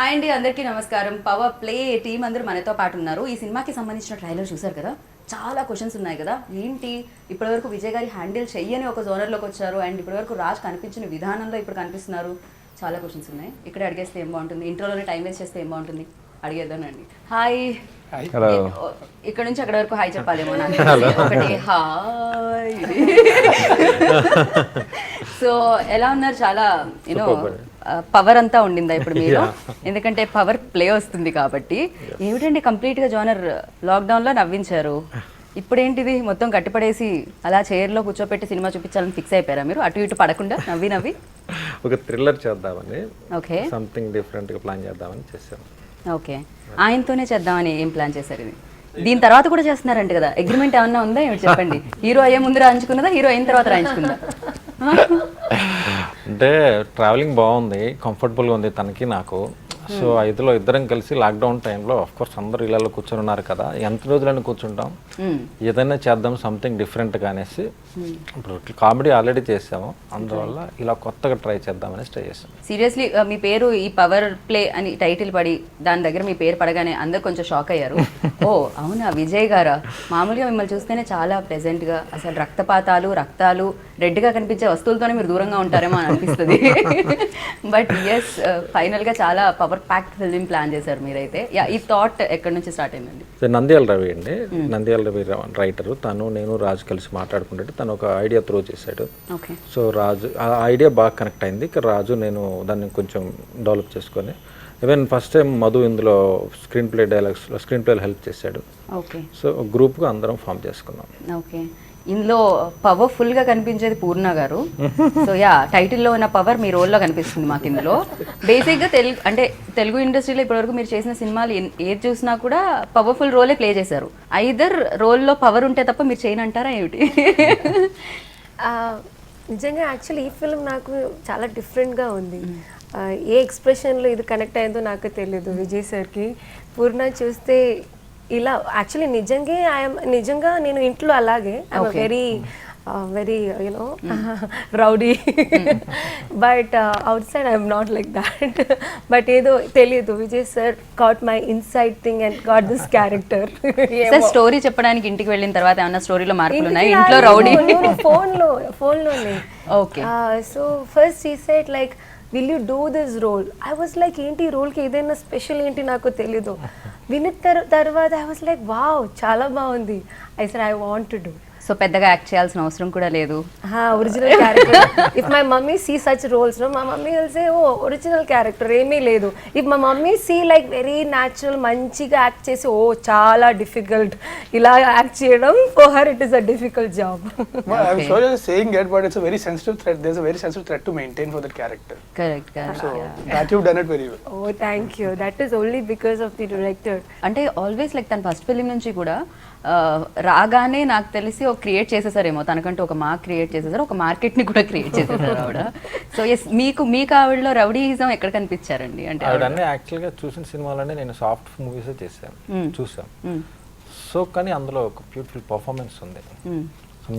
Hi అండి, అందరికీ నమస్కారం. పవర్ ప్లే టీం అందరూ మనతో పాటు ఉన్నారు. ఈ సినిమాకి సంబంధించిన ట్రైలర్ చూసారు కదా, చాలా క్వశ్చన్స్ ఉన్నాయి కదా. ఏంటి ఇప్పటివరకు విజయ్ గారి హ్యాండిల్ చెయ్యని ఒక జోనర్లోకి వచ్చారు, అండ్ ఇప్పటివరకు రాజ్ కనిపించిన విధానంలో ఇప్పుడు కనిపిస్తున్నారు. చాలా క్వశ్చన్స్ ఉన్నాయి. ఇక్కడ అడిగేస్తే ఏం బాగుంటుంది, ఇంట్రోలోనే టైం వేస్ట్ చేస్తే ఏం బాగుంటుంది, అడిగేద్దానండి. హాయ్. ఇక్కడ నుంచి అక్కడ వరకు హాయ్ చెప్పాలేమో నాకు. ఒకటి హాయ్. సో ఎలా ఉన్నారు? చాలా యూనో పవర్ అంతా ఉండిందా ఇప్పుడు మీరు? ఎందుకంటే పవర్ ప్లే వస్తుంది కాబట్టి. ఏమిటండి కంప్లీట్గా జోనర్ లాక్డౌన్లో నవ్వించారు, ఇప్పుడేంటిది మొత్తం కట్టిపడేసి అలా చైర్లో కూర్చోపెట్టి సినిమా చూపించాలని ఫిక్స్ అయిపోయారా మీరు? అటు ఇటు పడకుండా నవ్వి నవ్వి ఒక థ్రిల్లర్ చేద్దామని, ఓకే, సంథింగ్ డిఫరెంట్గా ప్లాన్ చేద్దామని చేశాను. ఓకే, ఆయనతోనే చేద్దామని ఏం ప్లాన్ చేశారు? ఇది దీని తర్వాత కూడా చేస్తున్నారంట కదా, అగ్రిమెంట్ ఏమన్నా ఉందా ఏమిటి చెప్పండి? హీరో అయ్యే ముందు రాయించుకున్నదా, హీరో అయిన తర్వాత రాయించుకుందా? అంటే ట్రావెలింగ్ బాగుంది, కంఫర్టబుల్గా ఉంది తనకి నాకు. సో ఐదులో ఇద్దరం కలిసి లాక్డౌన్ టైంలో కోర్స్ అందరూ ఇళ్ళలో కూర్చొని ఉన్నారు కదా, ఎంత రోజులని కూర్చుంటాం, ఏదైనా చేద్దాం సంథింగ్ డిఫరెంట్గా అనేసి. ఇప్పుడు కామెడీ ఆల్రెడీ చేసాము, అందువల్ల ఇలా కొత్తగా ట్రై చేద్దామని ట్రై చేసాం. సీరియస్లీ మీ పేరు ఈ పవర్ ప్లే అని టైటిల్ పడి దాని దగ్గర మీ పేరు పడగానే అందరు కొంచెం షాక్ అయ్యారు. ఓ అవునా విజయ్ గారా? మామూలుగా మిమ్మల్ని చూస్తేనే చాలా ప్లెజెంట్గా, అసలు రక్తాలు రెడ్గా కనిపించే వస్తువులతోనే మీరు దూరంగా ఉంటారేమో అని అనిపిస్తుంది. బట్ ఎస్, ఫైనల్గా చాలా పవర్ ప్యాక్డ్ ఫిల్మ్ ప్లాన్ చేశారు మీరైతే. ఈ థాట్ ఎక్కడి నుంచి స్టార్ట్ అయిందండి? నంద్యాల రవి అండి, నంద్యాల రవి రైటరు. నేను రాజు కలిసి మాట్లాడుకుంటే తను ఒక ఐడియా త్రో చేశాడు. సో రాజు ఆ ఐడియా బాగా కనెక్ట్ అయింది. రాజు నేను దాన్ని కొంచెం డెవలప్ చేసుకొని, ఈవెన్ ఫస్ట్ టైం మధు ఇందులో స్క్రీన్ ప్లేలో హెల్ప్ చేశాడు. సో గ్రూప్గా అందరం ఫామ్ చేసుకున్నాం. ఓకే, ఇందులో పవర్ఫుల్గా కనిపించేది పూర్ణ గారు. సో టైటిల్లో ఉన్న పవర్ మీ రోల్లో కనిపిస్తుంది మాకు ఇందులో. బేసిక్గా తెలుగు ఇండస్ట్రీలో ఇప్పటివరకు మీరు చేసిన సినిమాలు ఏది చూసినా కూడా పవర్ఫుల్ రోలే ప్లే చేశారు. ఐదర్ రోల్లో పవర్ ఉంటే తప్ప మీరు చేయనంటారా ఏమిటి? నిజంగా యాక్చువల్లీ ఈ ఫిల్మ్ నాకు చాలా డిఫరెంట్గా ఉంది. ఏ ఎక్స్ప్రెషన్లో ఇది కనెక్ట్ అయిందో నాకు తెలియదు విజయ్ సార్కి. పూర్ణ చూస్తే ఇలా యాక్చువల్లీ నిజంగా నేను ఇంట్లో అలాగే I'm very you know rowdy, but out side I'm not like that. But ఏదో తెలియదు, Vijay sir got my inside thing and got this character. Story చెప్పడానికి ఇంటికి వెళ్ళిన తర్వాత ఏమన్నా స్టోరీలో మార్పులు ఉన్నాయి? ఇంట్లో రౌడీ ఫోన్లోనే. Okay, so first he said like will you do this role? I was like ఏంటి రోల్కి ఏదైనా స్పెషల్ ఏంటి నాకు తెలీదు. విన్న తర్వాత ఐ వాజ్ లైక్ వావ్ చాలా బాగుంది. I said I want to do. So పెద్దగా యాక్ట్ చేయాల్సిన అవసరం కూడా లేదు. Original character. If my mummy see such roles no, మా mummy will say oh original character ఏమీ లేదు. If my mummy see like very natural మంచిగా యాక్ట్ చేసి ఓ చాలా డిఫికల్ట్ ఇలా యాక్ట్ చేయడం, for her it is a difficult job. I'm sure you're saying it, but it's a very sensitive thread. There's a very sensitive thread to maintain for that character. Correct. So that you've done it very well. Oh, thank you. That is only because of the director. అంటే always like తన first film నుంచి కూడా రాగానే నాకు తెలిసి ఒక create చేసేసారేమో, తనకంటూ ఒక మార్క్ క్రియేట్ చేసేసారు, ఒక మార్కెట్ని కూడా క్రియేట్ చేసేసారు ఆవిడ. సో ఎస్, మీకు ఆవిడలో రౌడీయిజం ఎక్కడ కనిపించారండి? అంటే ఆవిడన్నీ యాక్చువల్గా చూసిన సినిమాలన్నీ నేను సాఫ్ట్ మూవీసే చూసాను. సో కానీ అందులో ఒక బ్యూటిఫుల్ పర్ఫార్మెన్స్ ఉంది.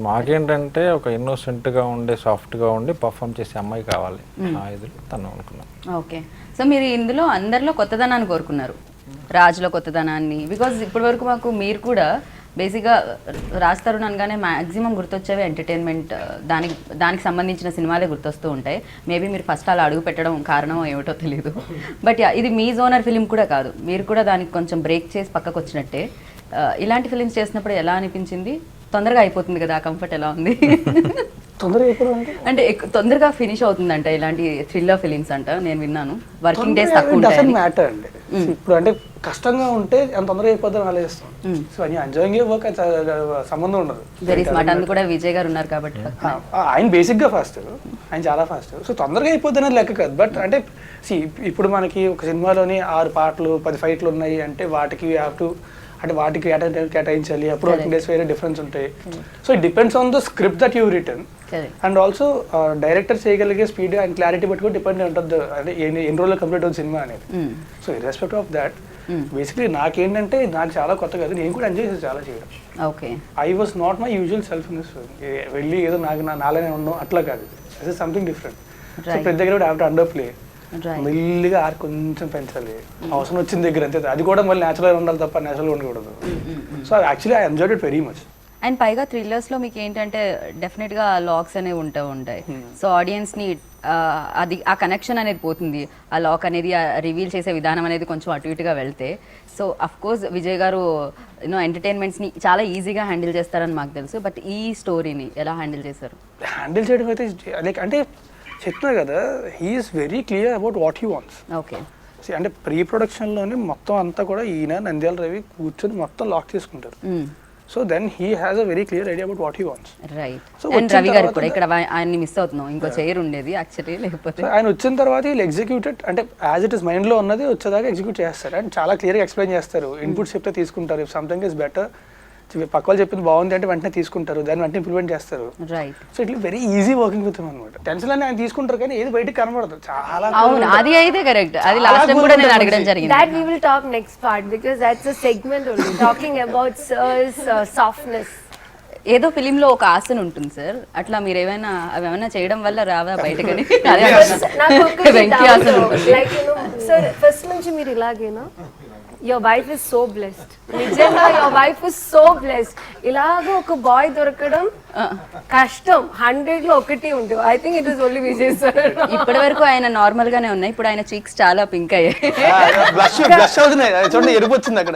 మాకేంటంటే ఒక ఇన్నోసెంట్గా ఉండే సాఫ్ట్గా ఉండి పర్ఫామ్ చేసే అమ్మాయి కావాలి, ఆ ఇది తను అనుకున్నాను. ఓకే, సో మీరు ఇందులో అందరిలో కొత్తదనాన్ని కోరుకున్నారు, రాజులో కొత్తదనాన్ని. బికాజ్ ఇప్పటి వరకు మాకు మీరు కూడా బేసిక్గా రాజ్ తరుణ్ అనగానే మ్యాక్సిమం గుర్తొచ్చేవి ఎంటర్టైన్మెంట్, దానికి సంబంధించిన సినిమాలే గుర్తొస్తూ ఉంటాయి. మేబీ మీరు ఫస్ట్ అలా అడుగు పెట్టడం కారణం ఏమిటో తెలియదు. బట్ ఇది మీ జోనర్ ఫిలిం కూడా కాదు, మీరు కూడా దానికి కొంచెం బ్రేక్ చేసి పక్కకు వచ్చినట్టే. ఇలాంటి ఫిలిమ్స్ చేసినప్పుడు ఎలా అనిపించింది? తొందరగా అయిపోతుంది కదా, కంఫర్ట్ ఎలా ఉంది? అంటే తొందరగా ఫినిష్ అవుతుందంట ఇలాంటి థ్రిల్లర్ ఫిలిమ్స్ అంట, నేను విన్నాను. వర్కింగ్ డేస్ తక్కువ ఉంటాయి. ఇప్పుడు అంటే కష్టంగా ఉంటే ఎంత తొందరగా అయిపోద్దని ఆలోచిస్తాం. సో ఎంజాయింగ్ వర్క్ సంబంధం ఉండదు. Very smart. అందుకు కూడా విజయ్ గారు ఉన్నారు కాబట్టి ఆయన బేసిక్ గా ఫాస్ట్, ఆయన చాలా ఫాస్ట్. సో తొందరగా అయిపోద్ది అనేది లెక్క కాదు. బట్ అంటే ఇప్పుడు మనకి ఒక సినిమాలోని 6 పాటలు 10 ఫైట్లు ఉన్నాయి అంటే వాటికి వాటికి కేటాయించాలి. అప్పుడు వర్కింగ్ డేస్ వేరే డిఫరెన్స్ ఉంటాయి. So it depends on the script that you return. And also director చేయగలిగే స్పీడ్ అండ్ క్లారిటీ బట్టి కూడా డిపెండ్ ఉంటుంది, అంటే ఎన్ని రోజుల్లో కంప్లీట్ అవుతుంది సినిమా అనేది. సో ఇర్రెస్పెక్ట్ ఆఫ్ దాట్ బేసిక్లీ నాకేంటంటే నాకు చాలా కొత్త కదా, నేను కూడా ఎంజాయ్ చేసి చాలా చేయడం. Okay, I was not my usual self in this film. వెళ్ళి ఏదో నాలానే ఉండడం అట్లా కాదు, this is something different. So ప్రతి దగ్గర కూడా have to under play. Right. మెల్లిగా ఆర్ కొంచెం పెంచాలి, అవసరం వచ్చిన దగ్గర అంతే, అది కూడా మళ్ళీ న్యాచురల్గా ఉండాలి తప్ప న్యాచురల్గా ఉండకూడదు. So actually I enjoyed it very much. And పైగా థ్రిల్లర్స్లో మీకు ఏంటంటే డెఫినెట్గా లాక్స్ అనేవి ఉంటాయి. సో ఆడియన్స్ని అది ఆ కనెక్షన్ అనేది పోతుంది, ఆ లాక్ అనేది రివీల్ చేసే విధానం అనేది కొంచెం అటు ఇటుగా వెళ్తే. సో అఫ్ కోర్స్ విజయ్ గారు ఎంటర్టైన్మెంట్స్ని చాలా ఈజీగా హ్యాండిల్ చేస్తారని మాకు తెలుసు. బట్ ఈ స్టోరీని ఎలా హ్యాండిల్ చేశారు? హ్యాండిల్ చేయడం అయితే లైక్ అంటే చెప్తున్నా కదా, he's very clear about what he wants. Okay. అంటే ప్రీ ప్రొడక్షన్లోనే మొత్తం అంతా కూడా ఈయన నంద్యాల రవి కూర్చొని మొత్తం లాక్ చేసుకుంటారు. So then he has a very clear idea about what he wants. Right. And Ravi garu కూడా ఇక్కడ ఆయన్ని మిస్ అవుతున్నాం, ఇంకో చైర్ ఉండేది యాక్చువల్లీ, లేకపోతే ఆయన వచ్చిన తర్వాత వీళ్ళు ఎగ్జిక్యూటెడ్ అంటే యాజ్ ఇట్ ఇస్ మైండ్లో ఉన్నది వచ్చేదాకా ఎగ్జిక్యూట్ చేస్తారు. అండ్ చాలా క్లియర్గా ఎక్స్ప్లెయిన్ చేస్తారు, ఇన్పుట్స్ చెప్తే తీసుకుంటారు. ఇఫ్ సంథింగ్ ఇస్ బెటర్, పక్క వాళ్ళు చెప్పింది బాగుంది అంటే వెంటనే తీసుకుంటారు, దాన్ని వెంటనే ఇంప్లిమెంట్ చేస్తారు. రైట్. సో ఇట్లా వెరీ ఈజీ వర్కింగ్ విత్ అనమాట. టెన్షన్ అని ఆయన తీసుకుంటారు కానీ ఏది బయటకు కనబడదు. చాలా అవును, అది అయితే కరెక్ట్. అది లాస్ట్ టైం కూడా నేను అడగడం జరిగింది. That we will talk next part because that's a segment only talking about sir's softness. ఏదో ఫిలింలో ఒక ఆసన ఉంటుంది సార్, అట్లా మీరు ఏమైనా అవి ఏమైనా చేయడం వల్ల రావా బయటకని? నాకు ఒక వెంకీ ఆసన ఉంటుంది. లైక్ sir first నుంచి మీరు ఇలాగేనా? Your wife is so blessed. నిజంగా your wife is so blessed. ఇలాగ ఒక బాయ్ దొరకడం కష్టం, 100లో ఒకటి ఉంది. I think it is only Vijay sir. ఇప్పటి వరకు ఆయన నార్మల్ గానే ఉన్నాయి, ఇప్పుడు ఆయన చీక్స్ చాలా పింక్ అయ్యాయి. బ్లష్ అవుతున్నాయి చూడండి, ఎరుపు వచ్చింది అక్కడ.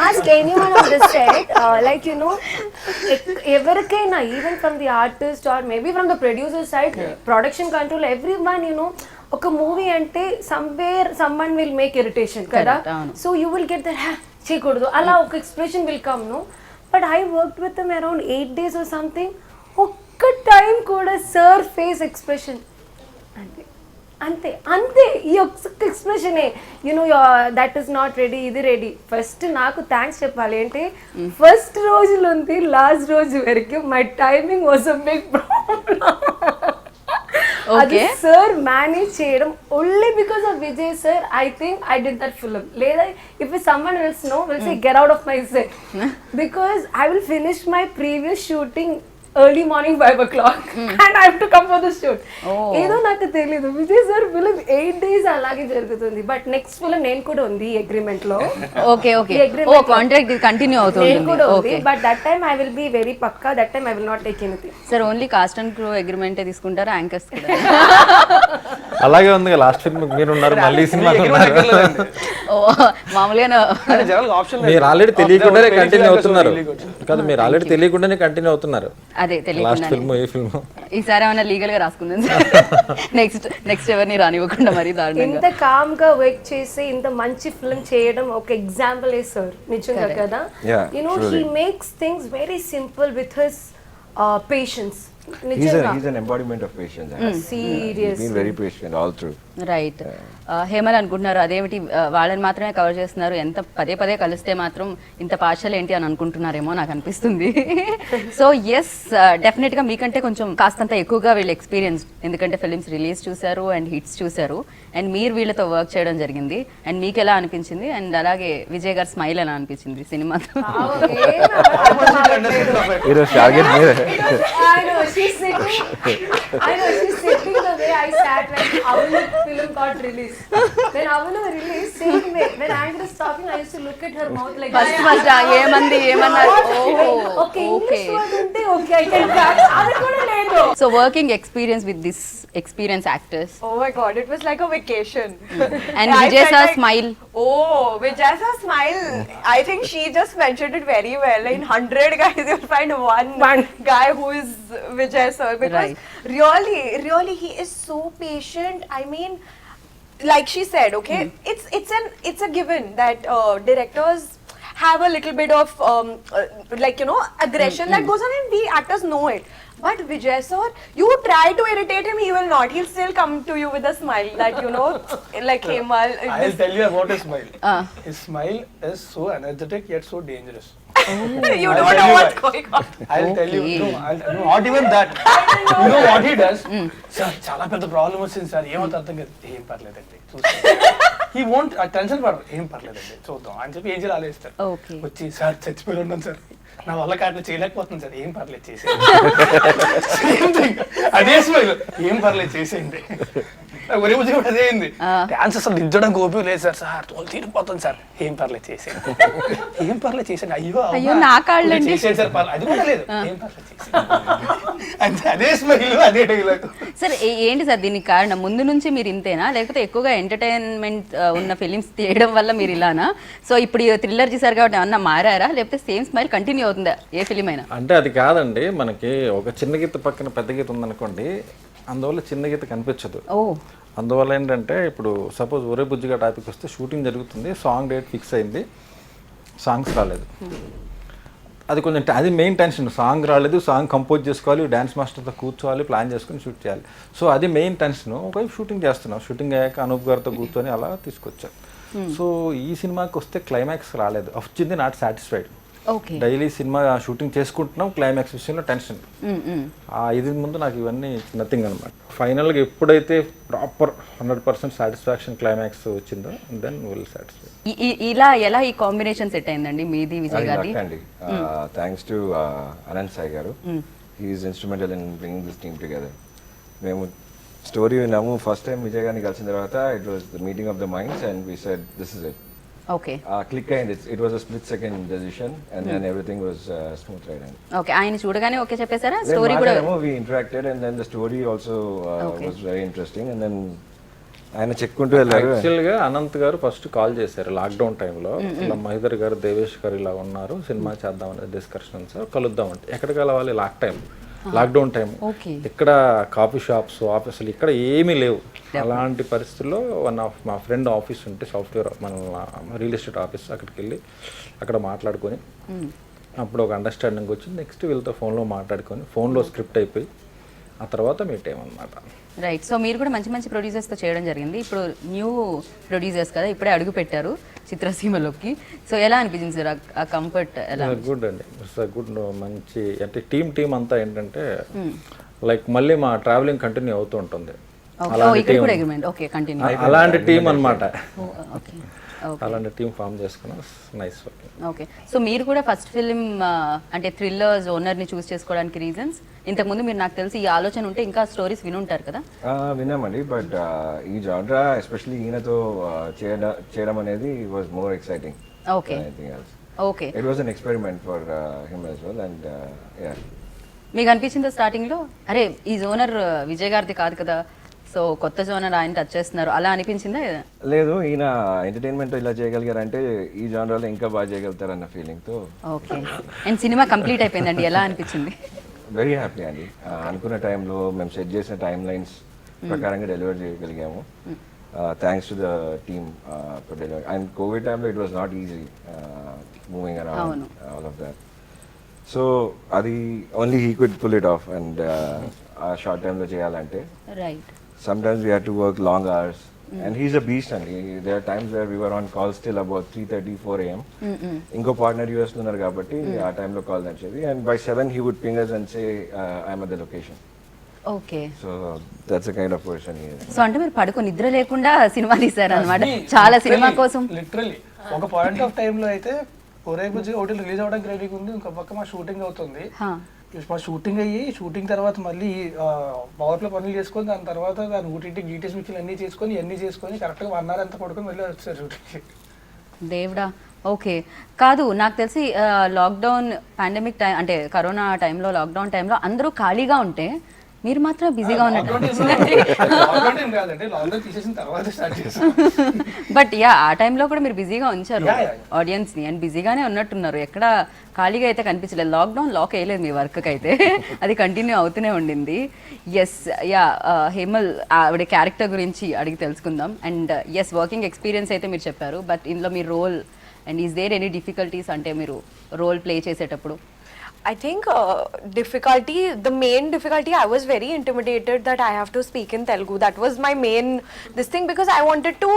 Ask anyone on the set, like ఎవరికైనా, even from the artist or maybe from the producer side, production control, everyone, ఒక మూవీ అంటే somewhere someone will make irritation కదా. So you will get that చేయకూడదు అలా ఒక expression will come no. But I work with them around 8 days or something. ఒక్క time కూడా sir face expression అంతే అంతే అంతే, ఈ ఒక్క ఎక్స్ప్రెషనే దట్ ఈస్ నాట్ రెడీ, ఇది రెడీ. ఫస్ట్ నాకు థ్యాంక్స్ చెప్పాలి అంటే ఫస్ట్ రోజు నుండి లాస్ట్ రోజు వరకు my timing was a big problem. అది సార్ మేనేజ్ చేయడం only because of Vijay sir. I think I did that film. లేదా if someone else no will say get out of my set because I will finish my previous shooting early morning 5 o'clock and I have to come for the shoot. ఏదో నాకు తెలియదు, Vijay sir film 8 days అలాగే జరుగుతుంది. But next film నేను కూడా ఉంది agreement లో. Okay okay, ఓ కాంట్రాక్ట్ కంటిన్యూ అవుతుంది. నేను కూడా ఉంది, but that time I will be very పక్కా. That time I will not take anything. Sir only cast and crew agreement తీసుకుంటారా, యాంకర్స్ కూడా? అలాగే ఉంది లాస్ట్ ఫిల్మ్ మీరు ఉన్నారు, మళ్ళీ సినిమా మామూలుగా మీరు ఆల్రెడీ తెలియకుండానే కంటిన్యూ అవుతున్నారు కదా, మీరు ఆల్రెడీ తెలియకుండానే కంటిన్యూ అవుతున్నారు. అదే లాస్ట్ ఫిల్మ్ ఏ ఫిల్మ్? ఈసారి ఏమైనా లీగల్ గా రాసుకుందాం నెక్స్ట్ ఎవరిని రానివ్వకుండా మరి దారుణంగా. ఇంత కామ్ గా వర్క్ చేసి ఇంత మంచి ఫిల్మ్ చేయడం ఒక ఎగ్జాంపుల్ ఏ సార్ నిజంగా కదా. He makes things very simple with his patience. He's an embodiment of patience. Seriously. He's been very patient all through. Right. Hemal అనుకుంటున్నారు అదేమిటి వాళ్ళని మాత్రమే కవర్ చేస్తున్నారు, ఎంత పదే పదే కలిస్తే మాత్రం ఇంత పార్షల్ ఏంటి అని అనుకుంటున్నారేమో నాకు అనిపిస్తుంది. సో ఎస్, డెఫినెట్గా మీకంటే కొంచెం కాస్తంత ఎక్కువగా వీళ్ళు ఎక్స్పీరియన్స్, ఎందుకంటే ఫిలిమ్స్ రిలీజ్ చూశారు అండ్ హిట్స్ చూశారు అండ్ మీరు వీళ్ళతో వర్క్ చేయడం జరిగింది. అండ్ మీకు ఎలా అనిపించింది? అండ్ అలాగే విజయ్ గారి స్మైల్ ఎలా అనిపించింది సినిమాతో? ఈరోజు టార్గెట్ మీరే. I know she's sitting the way I sat when Avulu film got released. When Avulu released, same way. When Anchor is talking, I used to look at her mouth like first ఏమన్నారు? Okay, English word unte okay, I can catch. Adi kuda ledu. So working experience with this experience actors. Oh my god, it was like a vacation. And I Vijay felt sir like- smile. Oh, Vijay sir smile. I think she just mentioned it very well. In 100 guys, you'll find one guy who is Vijay sir. Because really, he is so patient. I mean, like she said, okay, it's a given that directors have a little bit of aggression that goes on, and we actors know it. But Vijay sir, you try to irritate him, he will not. He'll still come to you with a smile that like Hemal. I'll tell you about his smile. His smile is so energetic yet so dangerous. You don't know what's going on. I'll tell you. No, not even that. You know what he does? Sir, చాలా పెద్ద problem వచ్చింది sir, ఏమవుతుంది అర్థం కాదు. ఏం పర్లేదండి he won't tension పడరు, ఏం పర్లేదండి చూద్దాం అని చెప్పి ఏం చేయాలి ఆలోచిస్తారు. వచ్చి సార్ చచ్చిపోయి ఉన్నాను సార్, నా వల్ల కాదు చేయలేకపోతున్నాను సార్, ఏం పర్లేదు చేసేయండి. అదే స్మైల్, ఏం పర్లేదు చేసేయండి. ఒరే బుజ్జి కూడా అదే అయింది. డాన్స్ అసలు దించడానికి ఓపిక లేదు సార్. సార్ తోలు తీరిపోతుంది సార్. ఏం పర్లేదు చేసేయండి, ఏం పర్లేదు చేసేయండి. అయ్యో, అయ్యో నా కాళ్ళండి. చేసేయండి సార్, పర్లేదు. అది కూడా లేదు, ఏం పర్లేదు చేసేయండి. అదే స్మైల్, అదే డైలాగ్. సార్ ఏంటి సార్ దీనికి కారణం? ముందు నుంచి మీరు ఇంతేనా, లేకపోతే ఎక్కువగా ఎంటర్టైన్మెంట్ ఉన్న ఫిలిమ్స్ తీయడం వల్ల మీరు ఇలానా? సో ఇప్పుడు థ్రిల్లర్ చేశారు కాబట్టి ఏమన్నా మారారా, లేకపోతే సేమ్ స్మైల్ కంటిన్యూ అవుతుందా ఏ ఫిలిం అయినా? అంటే అది కాదండి, మనకి ఒక చిన్న గీత పక్కన పెద్ద గీత ఉందనుకోండి, అందువల్ల చిన్న గీత కనిపించదు. అందువల్ల ఏంటంటే ఇప్పుడు సపోజ్ ఒరే బుజ్జిగా టాపిక్ వస్తే షూటింగ్ జరుగుతుంది, సాంగ్ డేట్ ఫిక్స్ అయింది, సాంగ్స్ రాలేదు. అది కొంచెం అది మెయిన్ టెన్షన్. సాంగ్ రాలేదు, సాంగ్ కంపోజ్ చేసుకోవాలి, డ్యాన్స్ మాస్టర్తో కూర్చోవాలి, ప్లాన్ చేసుకుని షూట్ చేయాలి. సో అది మెయిన్ టెన్షన్. ఒకవైపు షూటింగ్ చేస్తున్నాం, షూటింగ్ అయ్యాక అనూప్ గారితో కూర్చొని అలా తీసుకొచ్చాం. సో ఈ సినిమాకి వస్తే క్లైమాక్స్ రాలేదు, వచ్చింది not satisfied. Daily cinema shooting చేసుకుంటున్నాం, క్లైమాక్స్ విషయంలో టెన్షన్. ఇది ముందు నాకు ఇవన్నీ నథింగ్ అనమాట. ఫైనల్గా ఎప్పుడైతే ప్రాపర్ 100% సాటిస్ఫాక్షన్ క్లైమాక్స్ వచ్చిందో దెన్ విల్ సాటిస్ఫై. ఇలా ఎలా ఈ కాంబినేషన్ సెట్ అయిందండి మీది విజయ్ గారి? అండి thanks to Anant Sai garu. He is instrumental in bringing this team together. మేము స్టోరీ విన్నాము ఫస్ట్ టైం విజయ్ గారిని కలిసిన తర్వాత. It was the meeting of the minds and we said this is it. Okay, click అయింది. It was a split second decision and then everything was smooth ride. Okay, ఆయన చూడగానే okay చెప్పేసారా? Story కూడా we interacted and then the story also was very interesting and then ఆయన చెక్కుంటూ వెళ్ళారు. యాక్చువల్గా అనంత్ గారు ఫస్ట్ కాల్ చేశారు లాక్డౌన్ టైంలో. ఇలా మహిదర్ గారు, దేవేష్ గారు ఇలా ఉన్నారు, సినిమా చేద్దాం అనేది డిస్కషన్ సార్, కలుద్దాం అంటే. ఎక్కడ కలవాలి? Lockdown time. ఇక్కడ కాఫీ షాప్స్, ఆఫీసులు ఇక్కడ ఏమీ లేవు. అలాంటి పరిస్థితుల్లో వన్ ఆఫ్ మా ఫ్రెండ్ ఆఫీస్ ఉంటే సాఫ్ట్వేర్ మన రియల్ ఎస్టేట్ ఆఫీస్, అక్కడికి వెళ్ళి అక్కడ మాట్లాడుకొని అప్పుడు ఒక అండర్స్టాండింగ్ వచ్చింది. నెక్స్ట్ వీళ్ళతో ఫోన్లో మాట్లాడుకొని ఫోన్లో స్క్రిప్ట్ అయిపోయి ఆ తర్వాత మీట్ అయ్యామన్నమాట. రైట్. సో మీరు కూడా మంచి మంచి ప్రొడ్యూసర్స్తో చేయడం జరిగింది. ఇప్పుడు న్యూ ప్రొడ్యూసర్స్ కదా, ఇప్పుడే అడుగు పెట్టారు చిత్రసీమలోకి. సో ఎలా అనిపించింది సార్ ఆ కంఫర్ట్? ఎలా? గుడ్ అండి, ఇట్స్ గుడ్. మంచి అంటే టీమ్ అంతా ఏంటంటే లైక్ మళ్ళీ మా ట్రావెలింగ్ కంటిన్యూ అవుతూ ఉంటుంది. అలాంటి టీం అనమాట. అలాంటి టీం ఫామ్ చేసుకున్నాం. Nice working. ఓకే, సో మీరు కూడా ఫస్ట్ ఫిలిం అంటే థ్రిల్లర్ ఓనర్ని చూస్ చేసుకోవడానికి రీజన్స్? ఇంతకుముందు మీరు నాకు తెలిసి ఈ ఆలోచన ఉంటే ఇంకా స్టోరీస్ వినుంటారు కదా? విన్నామండి, బట్ ఈ జాన్రా ఎస్పెషల్లీ ఈయనతో చేయడం అనేది was more exciting. Okay okay, it was an experiment for him as well. And మీకు అనిపించిందా స్టార్టింగ్లో అరే ఈ జోనర్ విజయ్ గారిది కాదు కదా, సో కొత్త జోనర్ ఆయన టచ్ చేస్తున్నారు అలా అనిపించిందా? లేదు, ఈయన ఎంటర్టైన్మెంట్ ఇలా చేయగలిగారంటే ఈ జానరాలో ఇంకా బాగా చేయగలుగుతారన్న ఫీలింగ్తో. ఓకే, అండ్ సినిమా కంప్లీట్ అయిపోయిందండి, ఎలా అనిపించింది? వెరీ హ్యాపీ అండి. అనుకున్న టైంలో మేము సెట్ చేసిన టైం లైన్స్ ప్రకారంగా డెలివర్ చేయగలిగాము. Thanks to the team for delivery. And Covid టైంలో it was not easy moving around all of that. So అది only he could pull it off. And ఆ షార్ట్ టైంలో చేయాలంటే right, sometimes we had to work long hours. And he's a beast, and there are times where we were on calls till about 3:30, 4 a.m. Inko partner US lo unnaru kabatti aa time lo call nachedi, and by 7 he would ping us and say I'm at the location. Okay, So that's the kind of person he is. So అంటే మీరు పడుకొని నిద్ర లేకుండా cinema తీశారు అనమాట చాలా cinema కోసం. Literally ఒక పాయింట్ ఆఫ్ టైం లో అయితే ఒరే బుజ్జి ఒకటి రిలీజ్ అవడానికి రెడీగా ఉంది, ఇంకో పక్క మా షూటింగ్ అవుతుంది. మా షూటింగ్ అయ్యి షూటింగ్ తర్వాత మళ్ళీ పవర్లో పనులు చేసుకొని దాని తర్వాత దాని ఊటీ డీటెయిల్స్ మిక్కిలు అన్నీ చేసుకొని కరెక్ట్గా 1 hour అంతా పడుకొని మళ్ళీ వచ్చారు షూటింగ్కి. దేవుడా. ఓకే, కాదు నాకు తెలిసి లాక్డౌన్ పాండమిక్ టైం అంటే కరోనా టైంలో లాక్డౌన్ టైంలో అందరూ ఖాళీగా ఉంటే మీరు మాత్రం బిజీగా ఉన్నారు. బట్ యా ఆ టైంలో కూడా మీరు బిజీగా ఉంచారు ఆడియన్స్ని, అండ్ బిజీగానే ఉన్నట్టున్నారు, ఎక్కడ ఖాళీగా అయితే కనిపించలేదు. లాక్డౌన్ లాక్ వేయలేదు మీ వర్క్కి అయితే, అది కంటిన్యూ అవుతూనే ఉండింది. ఎస్, యా హేమల్ ఆవిడ క్యారెక్టర్ గురించి అడిగి తెలుసుకుందాం. అండ్ ఎస్ వర్కింగ్ ఎక్స్పీరియన్స్ అయితే మీరు చెప్పారు, బట్ ఇందులో మీ role and is there any difficulties అంటే మీరు రోల్ ప్లే చేసేటప్పుడు? I think the main difficulty, I was very intimidated that I have to speak in Telugu. That was my main this thing, because I wanted to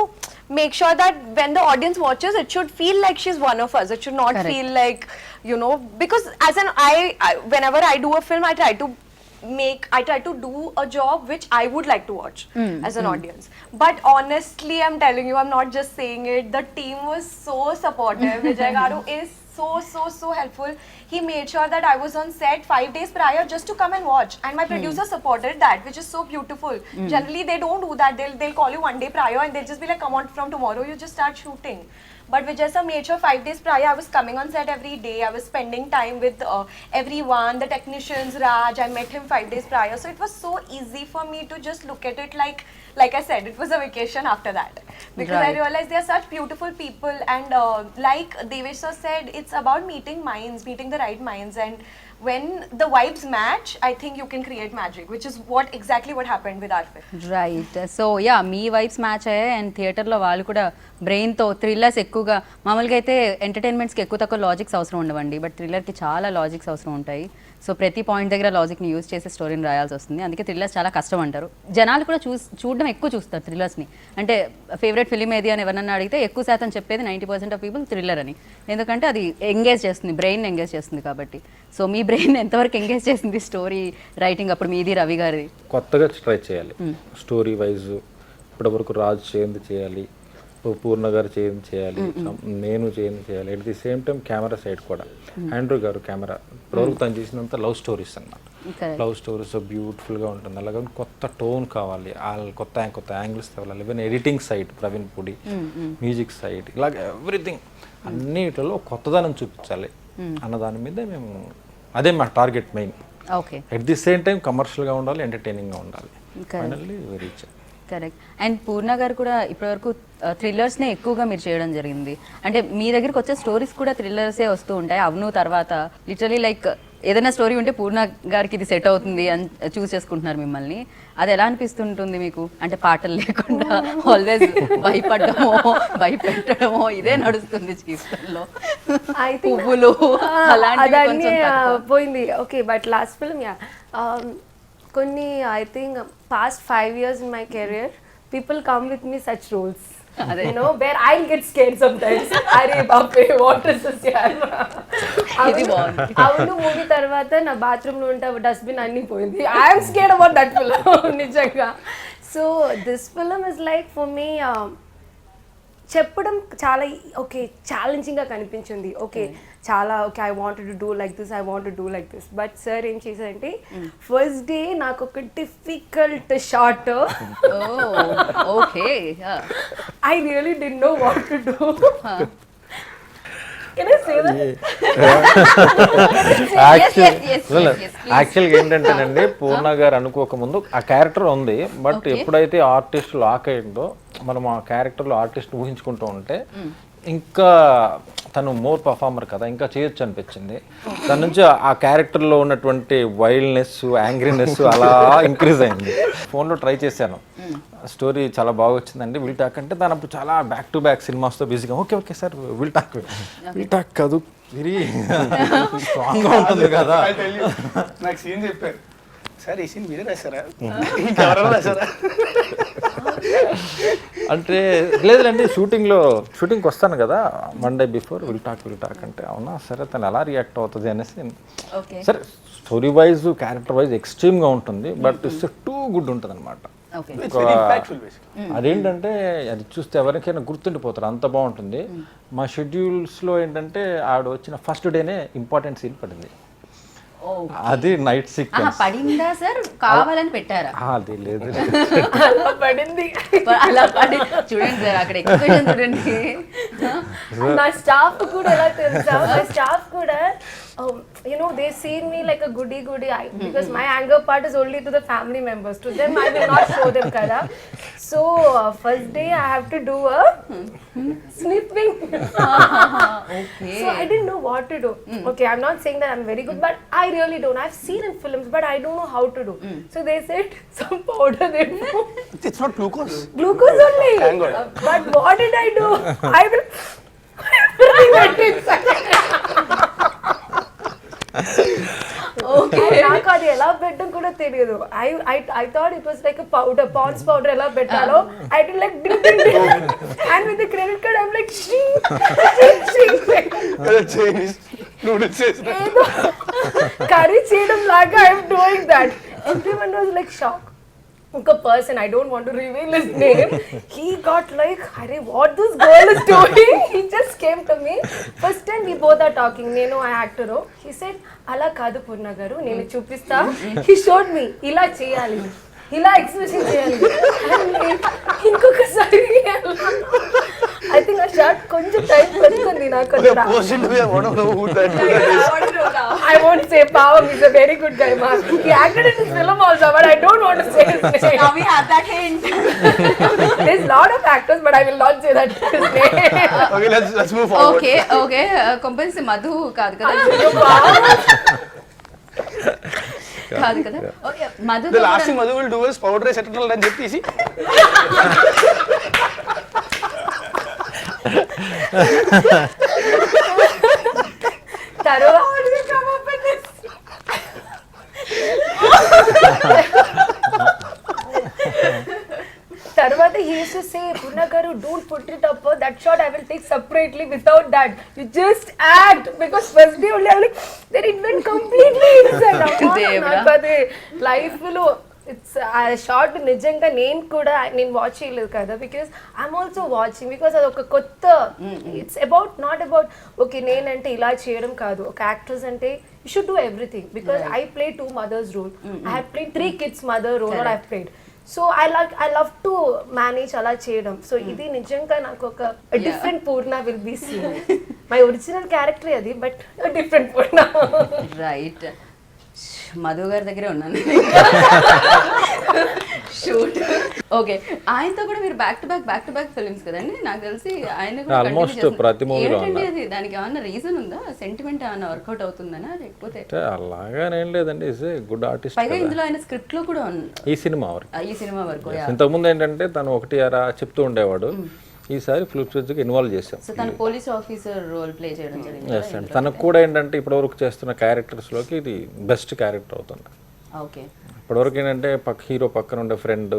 make sure that when the audience watches, it should feel like she's one of us. It should not feel like, you know, because as an whenever I do a film, I try to do a job which I would like to watch as an audience. But honestly, I'm telling you, I'm not just saying it. The team was so supportive. Vijay Garu is so helpful. He made sure that I was on set 5 days prior just to come and watch, and my producer supported that, which is so beautiful. Generally they don't do that. They'll call you 1 day prior and they'll just be like, come on, from tomorrow you just start shooting. But Vijay sir made sure 5 days prior I was coming on set every day. I was spending time with everyone, the technicians, Raj. I met him 5 days prior, so it was so easy for me to just look at it like I said, it was a vacation after that, because I Right. realized they are such beautiful people, and like Devesh sir said, it's about meeting minds, meeting the right minds, and when the vibes match, I think you can create magic, which is exactly what happened with our film. Right so yeah me vibes match అయ్యాయి and థియేటర్లో వాళ్ళు కూడా బ్రెయిన్తో thrillers ఎక్కువగా మామూలుగా అయితే ఎంటర్టైన్మెంట్స్కి ఎక్కువ తక్కువ logics అవసరం ఉండవండి బట్ థ్రిల్లర్కి చాలా లాజిక్స్ అవసరం ఉంటాయి సో ప్రతి పాయింట్ దగ్గర లాజిక్ని యూజ్ చేసి స్టోరీని రాయాల్సి వస్తుంది అందుకే థ్రిల్లర్స్ చాలా కష్టం అంటారు జనాలు కూడా చూడడం ఎక్కువ చూస్తారు థ్రిల్లర్స్ని అంటే ఫేవరెట్ ఫిలిం ఏది అని ఎవరన్నా అడిగితే ఎక్కువ శాతం చెప్పేది 90% ఆఫ్ పీపుల్ థ్రిల్లర్ అని ఎందుకంటే అది ఎంగేజ్ చేస్తుంది బ్రెయిన్ ఎంగేజ్ చేస్తుంది కాబట్టి సో మీ బ్రెయిన్ ఎంతవరకు ఎంగేజ్ చేసింది స్టోరీ రైటింగ్ అప్పుడు మీది రవి గారి కొత్తగా ట్రై చేయాలి స్టోరీ వైజ్ ఇప్పటివరకు రాజు చేయంది చేయాలి పూర్ణ గారు చేయంది చేయాలి నేను చేయంది చేయాలి at the same time camera side కూడా ఆండ్రూ గారు కెమెరా ఇప్పటివరకు తను చేసినంత లవ్ స్టోరీస్ అన్నమాట లవ్ స్టోరీస్ బ్యూటిఫుల్గా ఉంటుంది అలాగే కొత్త టోన్ కావాలి కొత్త యాంగిల్స్ తేవాలి even editing side Praveen Pudi music side ఇలాగ ఎవ్రీథింగ్ అన్నిటిలో కొత్తదనం చూపించాలి అన్న దాని మీద మేము అదే మా target main okay at the same time కమర్షియల్గా ఉండాలి ఎంటర్టైనింగ్గా ఉండాలి finally reach correct and Poorna garu కూడా ఇప్పటివరకు థ్రిల్లర్స్నే ఎక్కువగా మీరు చేయడం జరిగింది అంటే మీ దగ్గరికి వచ్చే స్టోరీస్ కూడా థ్రిల్లర్సే వస్తూ ఉంటాయి అవును తర్వాత లిటరలీ లైక్ ఏదైనా స్టోరీ ఉంటే పూర్ణ గారికి ఇది సెట్ అవుతుంది అని చూస్ చేసుకుంటున్నారు మిమ్మల్ని అది ఎలా అనిపిస్తుంటుంది మీకు అంటే పాటలు లేకుండా ఆల్వేస్ భయపడమో భయపెట్టడమో ఇదే నడుస్తుంది జీవితంలో పువ్వులు అదన్నీ పోయింది okay but last film yeah కొన్ని I think past 5 years in my career, people come with me such roles. You know, where I'll get scared sometimes. Arey bape, what is this yaar? Avunu movie tarvata na bathroom lo unta dustbin anni poyindi. I am scared about that film. Nijanga. So this film is like for me చెప్పడం చాలా okay ఛాలెంజింగ్గా కనిపించింది okay చాలా okay I want to do like this but sir ఏం చేశారంటే first day నాకు ఒక difficult shot okay I really did know what to do యాక్చువల్గా ఏంటంటేనండి పూర్ణ గారు అనుకోకముందు ఆ క్యారెక్టర్ ఉంది బట్ ఎప్పుడైతే ఆర్టిస్ట్ లాక్ అయిందో మనం ఆ క్యారెక్టర్లో ఆర్టిస్ట్ ఊహించుకుంటూ ఉంటే ఇంకా తను మోర్ పర్ఫార్మర్ కదా ఇంకా చేయొచ్చు అనిపించింది తన నుంచి ఆ క్యారెక్టర్లో ఉన్నటువంటి వైల్డ్నెస్ యాంగ్రీనెస్ అలా ఇంక్రీజ్ అయింది ఫోన్లో ట్రై చేశాను స్టోరీ చాలా బాగా వచ్చిందండి విల్ టాక్ అంటే దాని అప్పుడు చాలా బ్యాక్ టు బ్యాక్ సినిమాస్తో బిజీగా ఓకే సార్ విల్ టాక్ కాదు వెరీ స్ట్రాంగ్గా ఉంటుంది కదా నాకు సీన్ చెప్పారు సార్ ఈ సీన్ మీరే రాశారా ఇంకెవరైనా రాశారా అంటే లేదులేండి షూటింగ్కి వస్తాను కదా 1 day బిఫోర్ విల్ టాక్ అంటే అవునా సరే తను ఎలా రియాక్ట్ అవుతుంది అనేసి సరే స్టోరీ వైజ్ క్యారెక్టర్ వైజ్ ఎక్స్ట్రీమ్గా ఉంటుంది బట్ ఇట్స్ టూ గుడ్ ఉంటుంది అనమాట అదేంటంటే అది చూస్తే ఎవరికైనా గుర్తుండిపోతారు అంత బాగుంటుంది మా షెడ్యూల్స్లో ఏంటంటే ఆవిడ వచ్చిన ఫస్ట్ డేనే ఇంపార్టెంట్ సీన్ పడింది అది నైట్ సీక్వెన్స్ పడిందా సార్ కావాలని పెట్టారా అది లేదు పడింది అలా పడి చూడండి సార్ అక్కడ ఎక్స్ప్రెషన్ చూడండి నా స్టాఫ్ కూడా ఎలా తెలుసా మా స్టాఫ్ కూడా you know they see me like a goody because my anger part is only to the family members to them I will not show them kada so first day I have to do a snipping okay so I didn't know what to do okay I'm not saying that I'm very good but I really don't I've seen in films but I don't know how to do so they said some powder they put it's not glucose only but what did I do I will bring that inside నాకు అది ఎలా పెట్టడం కూడా తెలియదు I thought it was like a powder Pond's powder ఎలా పెట్టాలో I did like ding and with the credit card I'm like Chinese noodles curry చేయడం లాగా I'm doing that everyone was like shocked ఒక person, I don't want to reveal his name, he got like, "Arey, what this girl is doing?" He just came to me. First time we both are talking, నేను ఆ actor. He said, అలా కాదు పూర్ణ గారు, నేను చూపిస్తా. He showed me, ఇలా చేయాలి, ఇలా ఎక్స్ప్రెషన్ చేయాలి. ఇంకొకసారి ఐ థింక్ ఆ షార్ట్ కొంచెం టైం పడుతుంది నాకు. I won't say Pavam is a very good guy, ma. He acted in this film also, but I don't want to say his name. Now we have that hint. There's lot of actors, but I will not say that his name. Okay, let's move forward. Okay compulsory Madhu కాదు కదా, కాదు కదా. Okay Madhu The last thing Madhu will do is powder rice eternal అని చెప్పేసి తర్వాత he used to say, Purna garu, don't put it up, that shot I will take separately without that, you just act, because first day only I'm like, then it went completely inside. నాకు అది life లో it's ఆ short నిజంగా నేను కూడా నేను watch చేయలేదు కదా, because I'm also watching, because అది ఒక కొత్త, it's about not about okay నేనంటే ఇలా చేయడం కాదు, ఒక యాక్ట్రెస్ అంటే you should do everything, because I play 2 mothers role, I have played 3 kids mother role, or I have played, so I love to manage అలా చేయడం. సో ఇది నిజంగా నాకు ఒక different Poorna will be scene. My original character అది, but different Poorna. Right, Madhu గారి దగ్గరే ఉన్నాను షూట్. ఓకే, ఆయనతో కూడా మీరు బ్యాక్ టు బ్యాక్ ఫిల్మ్స్ కదండి, నాకు తెలిసి ఆయన కూడా ఆల్మోస్ట్ ప్రతి మూవీలో ఏంటండి అది, దానికి ఏమన్నా రీజన్ ఉందా, సెంటిమెంట్ ఏమన్నా వర్కౌట్ అవుతుందనా, లేకపోతే అలాగానేం లేదండి, ఈజ్ ఏ గుడ్ ఆర్టిస్ట్. పైగా ఇందులో ఆయన స్క్రిప్ట్ లో కూడా ఈ సినిమా వరకు, ఈ సినిమా వరకు ఇంతకుముందు ఏంటంటే తను ఒకటి అరా చెప్తూ ఉండేవాడు, ఈసారి ఫ్లిప్స్గా ఇన్వాల్వ్ చేసాం. సో తను పోలీస్ ఆఫీసర్ రోల్ ప్లే చేయడం జరిగింది. ఎస్ అండి, తనకు కూడా ఏంటంటే ఇప్పటివరకు చేస్తున్న క్యారెక్టర్స్లోకి ఇది బెస్ట్ క్యారెక్టర్ అవుతుంది. ఓకే, ఇప్పటివరకు ఏంటంటే హీరో పక్కన ఉండే ఫ్రెండ్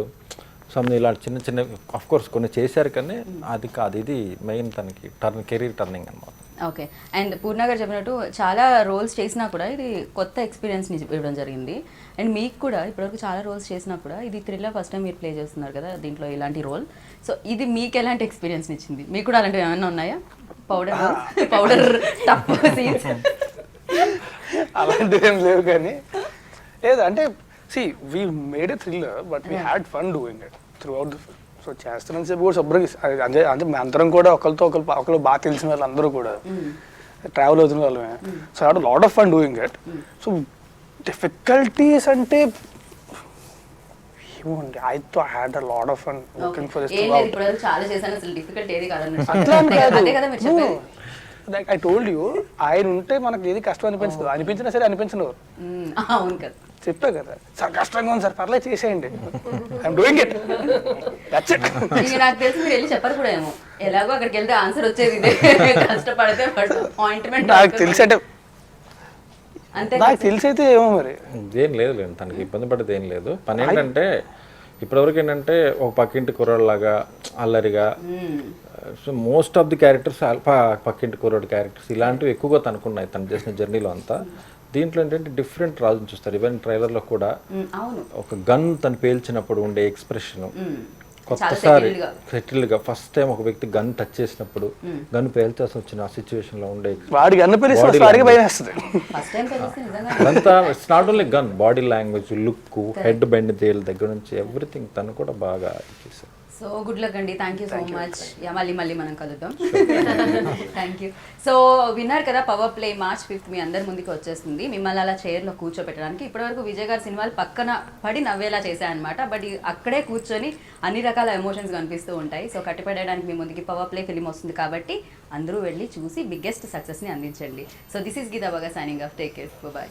సమ్ ఇలాంటి చిన్న చిన్న ఆఫ్ కోర్స్ కొన్ని చేశారు, కానీ అది కాదు, ఇది మెయిన్ తనకి కెరీర్ టర్నింగ్ అనమాట. ఓకే, అండ్ పూర్ణ గారు చెప్పినట్టు చాలా రోల్స్ చేసినా కూడా ఇది కొత్త ఎక్స్పీరియన్స్ని ఇవ్వడం జరిగింది. అండ్ మీకు కూడా ఇప్పటివరకు చాలా రోల్స్ చేసినా కూడా ఇది థ్రిల్లర్ ఫస్ట్ టైం మీరు ప్లే చేస్తున్నారు కదా దీంట్లో ఇలాంటి రోల్. సో ఇది మీకు ఎలాంటి ఎక్స్పీరియన్స్ని ఇచ్చింది? మీకు కూడా అలాంటివి ఏమైనా ఉన్నాయా? పౌడర్ టప్ సీన్స్ అలాంటివి ఏం లేవు, కానీ లేదు అంటే C we made a thriller, but we had fun doing it through out the film. So చేస్తున్నాను సేపు కూడా శుభ్రంగా అంటే అందరం కూడా ఒకరు బాగా తెలిసిన వాళ్ళు అందరూ కూడా ట్రావెల్ అవుతున్న వాళ్ళమే. So had lot of fun doing it. So difficulties అంటే ఏమోండి, I had a lot of fun working for this. చాలా చేశాను, అసలు డిఫికల్ట్ ఏది కాదన్నట్టు. అట్లా అదే కదా మీరు చెప్పేది. లైక్ ఐ టోల్డ్ యూ, ఆయన ఉంటే మనకి ఏది కష్టం అనిపించదు, అనిపించినా సరే అనిపించను. అవును కదా, చెప్పా కదా సార్ కష్టంగా ఉంది సార్, పర్లేదు చేసేయండి, I'm doing it, that's it. ఇంకా నాకు తెలిసి మీరు వెళ్ళి చెప్పరు కూడా ఏమో, ఎలాగో అక్కడికి వెళ్తే ఆన్సర్ వచ్చేది ఇదే, కష్టపడితే అపాయింట్మెంట్. నాకు తెలిసి అంటే అంతే, నాకు తెలిసి అయితే ఏమో మరి ఏం లేదు లేదు తనకి ఇబ్బంది పడేది ఏం లేదు. పని ఏంటంటే ఇప్పటివరకు ఏంటంటే ఒక పక్కింటి కుర్రాళ్ళలాగా అల్లరిగా, so most of the characters పక్కింటి కుర్రాడు క్యారెక్టర్స్ ఇలాంటివి ఎక్కువగా తనకున్నాయి తను చేసిన జర్నీలో అంతా. దీంట్లో ఏంటంటే డిఫరెంట్ రాజుని చూస్తారు. ఈవెన్ ట్రైలర్లో కూడా ఒక గన్ తను పేల్చినప్పుడు ఉండే ఎక్స్ప్రెషన్, కొత్తసారి సెటిల్డ్గా ఫస్ట్ టైం ఒక వ్యక్తి గన్ టచ్ చేసినప్పుడు గన్ పేల్చాల్సి వచ్చిన ఆ సిచ్యువేషన్లో ఉండే వాడికి అన్న పేరు భయం వేస్తుంది. అదంతా it's not only gun, body language, look, head bend తేల్ దగ్గర నుంచి ఎవ్రీథింగ్ తను కూడా బాగా చేశారు. సో గుడ్ లక్ అండి, థ్యాంక్ యూ సో మచ్. మళ్ళీ మనం కలుద్దాం. Thank you. సో విన్నారు కదా, పవర్ ప్లే March 5th మీ అందరి ముందుకు వచ్చేస్తుంది. మిమ్మల్ని అలా చైర్లో కూర్చోబెట్టడానికి ఇప్పటివరకు విజయ్ గారి సినిమాలు పక్కన పడి నవ్వేలా చేశాయన్నమాట. బట్ అక్కడే కూర్చొని అన్ని రకాల ఎమోషన్స్ కనిపిస్తూ ఉంటాయి. సో కట్టిపడడానికి మీ ముందుకి పవర్ ప్లే ఫిలిం వస్తుంది కాబట్టి అందరూ వెళ్ళి చూసి బిగ్గెస్ట్ సక్సెస్ని అందించండి. సో దిస్ ఈస్ గీతా బాగా signing off, take care, bye.